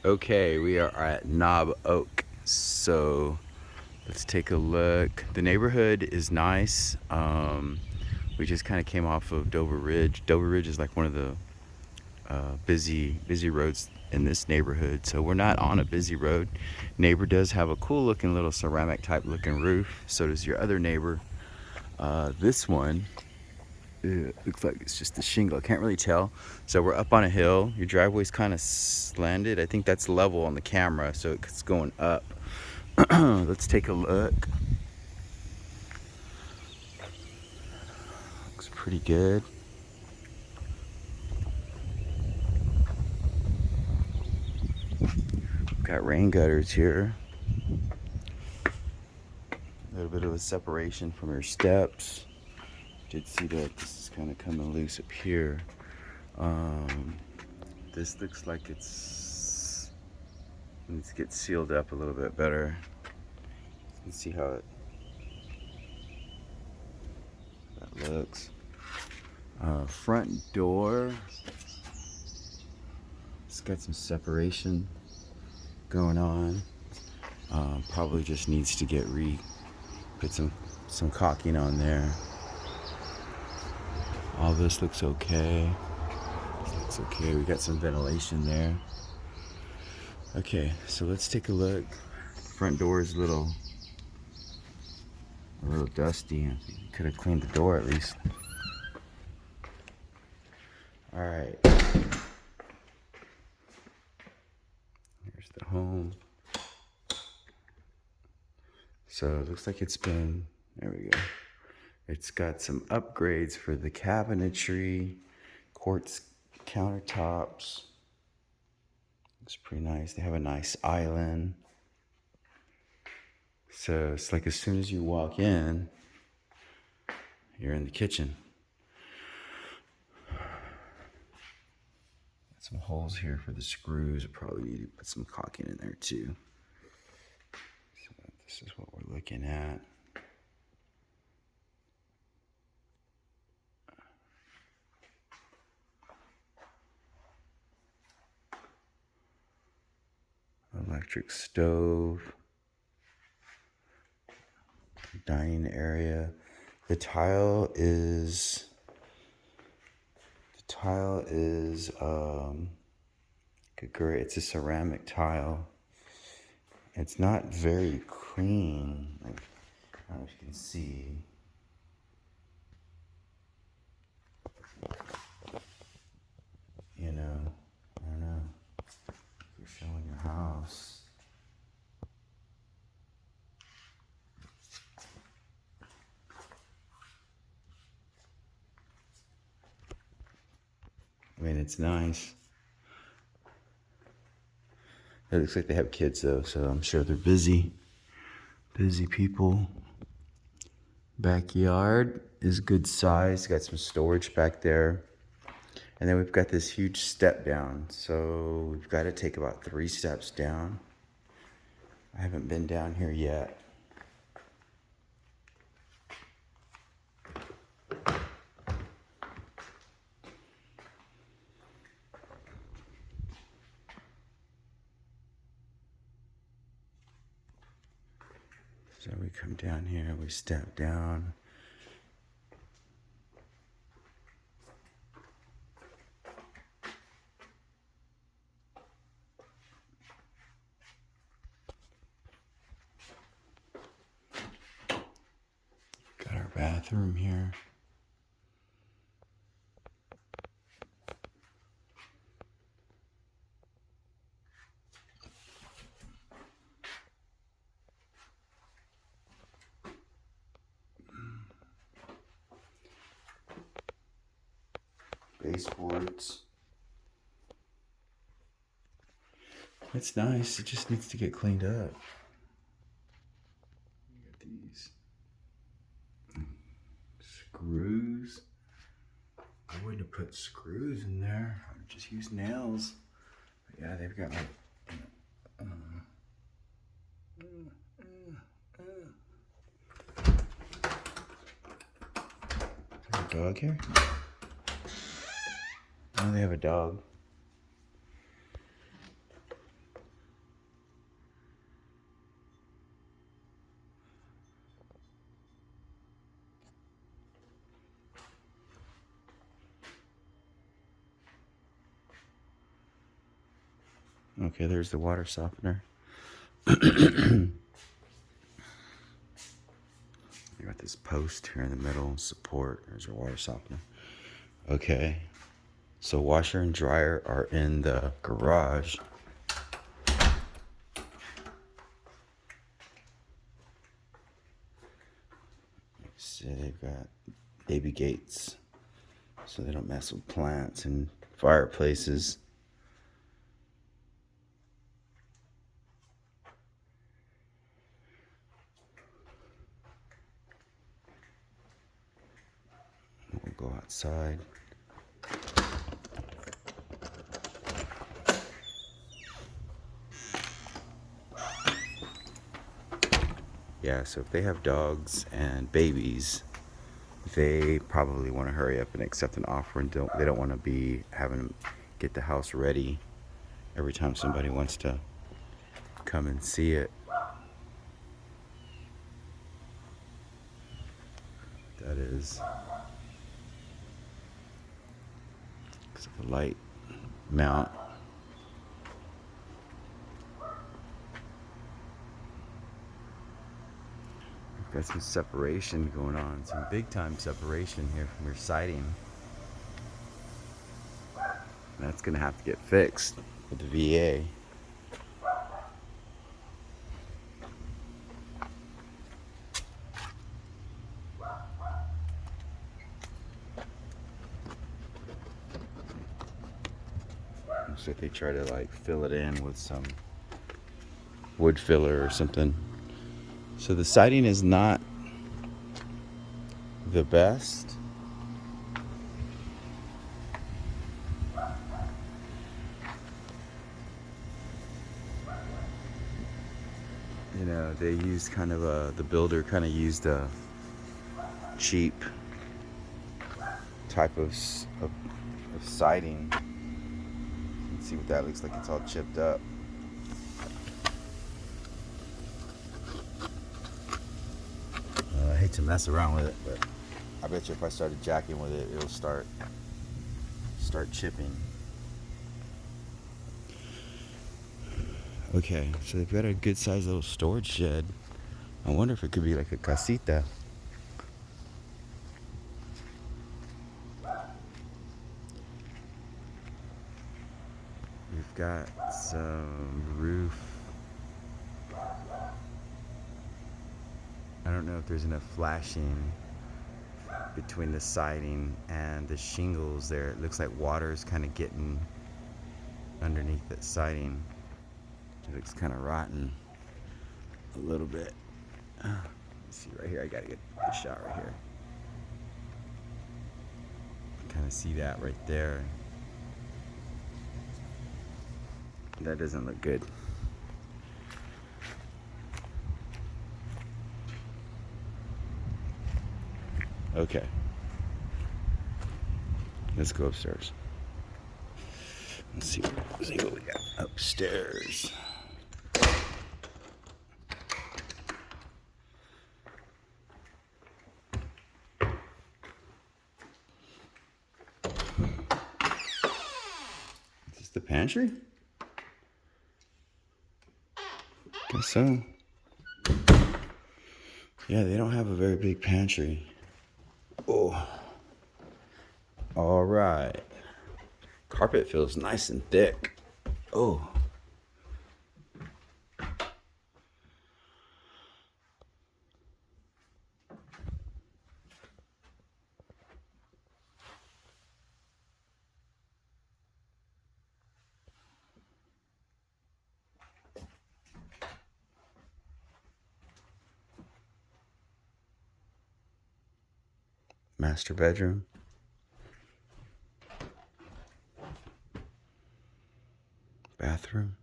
Okay, we are at Knob Oak. So let's take a look. The neighborhood is nice. We just kind of came off of Dover Ridge. Dover Ridge is like one of the busy roads in this neighborhood. So we're not on a busy road. Neighbor does have a cool looking little ceramic type looking roof. So does your other neighbor. This one looks like it's just a shingle. I can't really tell. So we're up on a hill. Your driveway's kind of slanted. I think that's level on the camera, so it's going up. Let's take a look. Looks pretty good. Got rain gutters here. A little bit of a separation from your steps. Did see that this is kind of coming loose up here. This looks like it's needs to get sealed up a little bit better. Let's see how that looks. Front door. It's got some separation going on. Probably just needs to get put some caulking on there. All this looks okay. This looks okay. We got some ventilation there. Okay, so let's take a look. Front door is a little dusty. Could have cleaned the door at least. All right. Here's the home. So it looks like it's been, there we go. It's got some upgrades for the cabinetry, quartz countertops. Looks pretty nice. They have a nice island. So it's like as soon as you walk in, you're in the kitchen. Got some holes here for the screws. I probably need to put some caulking in there too. So this is what we're looking at. Electric stove. Dining area. The tile is great. It's a ceramic tile. It's not very clean. Like, I don't know if you can see. You know, I don't know. If you're showing your house. I mean, it's nice. It looks like they have kids though, so I'm sure they're busy. Busy people. Backyard is good size. Got some storage back there. And then we've got this huge step down. So we've got to take about 3 steps down. I haven't been down here yet. So we come down here, we step down. Got our bathroom here. Baseboards. It's nice, it just needs to get cleaned up. Got these screws. I wouldn't have put screws in there. I would just use nails. But yeah, they've got like, is there a dog here? Oh, they have a dog. Okay, there's the water softener. You got this post here in the middle, support. There's your water softener. Okay, so washer and dryer are in the garage. See, they've got baby gates so they don't mess with plants and fireplaces. We'll go outside. Yeah, so if they have dogs and babies, they probably want to hurry up and accept an offer, and they don't want to be having to get the house ready every time somebody wants to come and see it. That is because of the light mount. Got some separation going on, some big time separation here from your siding. That's gonna have to get fixed with the VA. Looks like they try to like fill it in with some wood filler or something. So the siding is not the best. You know, they used kind of the builder kind of used a cheap type of siding. You can see what that looks like. It's all chipped up. I hate to mess around with it, but I bet you if I started jacking with it, it'll start chipping. Okay, so they've got a good sized little storage shed. I wonder if it could be like a casita. We've got some roof. I don't know if there's enough flashing between the siding and the shingles there. It looks like water is kind of getting underneath that siding. It looks kind of rotten a little bit. Let's see right here. I gotta get the shot right here. Kind of see that right there. That doesn't look good. Okay. Let's go upstairs. Let's see what we got upstairs. Is this the pantry? Guess so. Yeah, they don't have a very big pantry. Oh. All right. Carpet feels nice and thick. Oh. Master bedroom. Bathroom.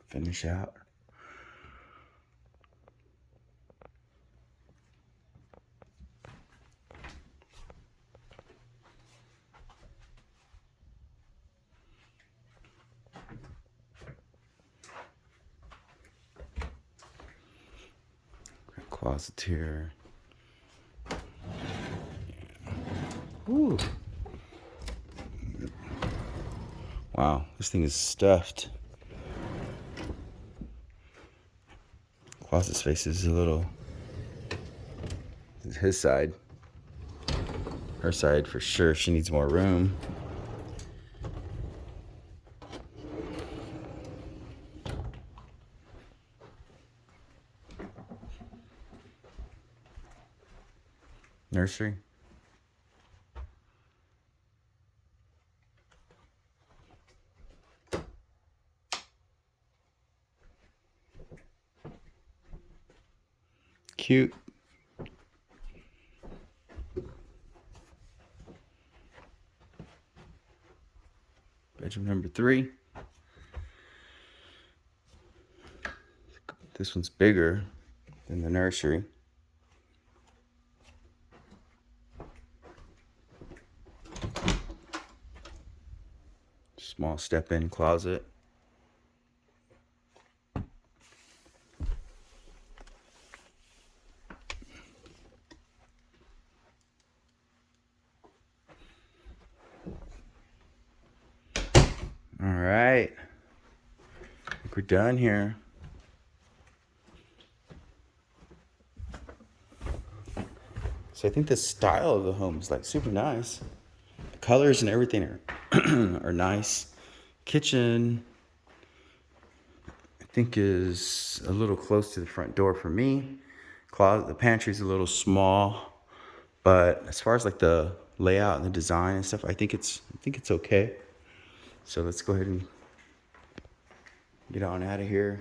Finish out. Closet here. Ooh. Wow, this thing is stuffed. Closet space is a little. This is his side. Her side for sure. She needs more room. Nursery. Cute. Bedroom number 3. This one's bigger than the nursery. Small step-in closet. All right, I think we're done here. So I think the style of the home is like super nice. The colors and everything are are nice. Kitchen, I think, is a little close to the front door for me. Closet, the pantry's a little small, but as far as like the layout and the design and stuff, I think it's okay. So let's go ahead and get on out of here.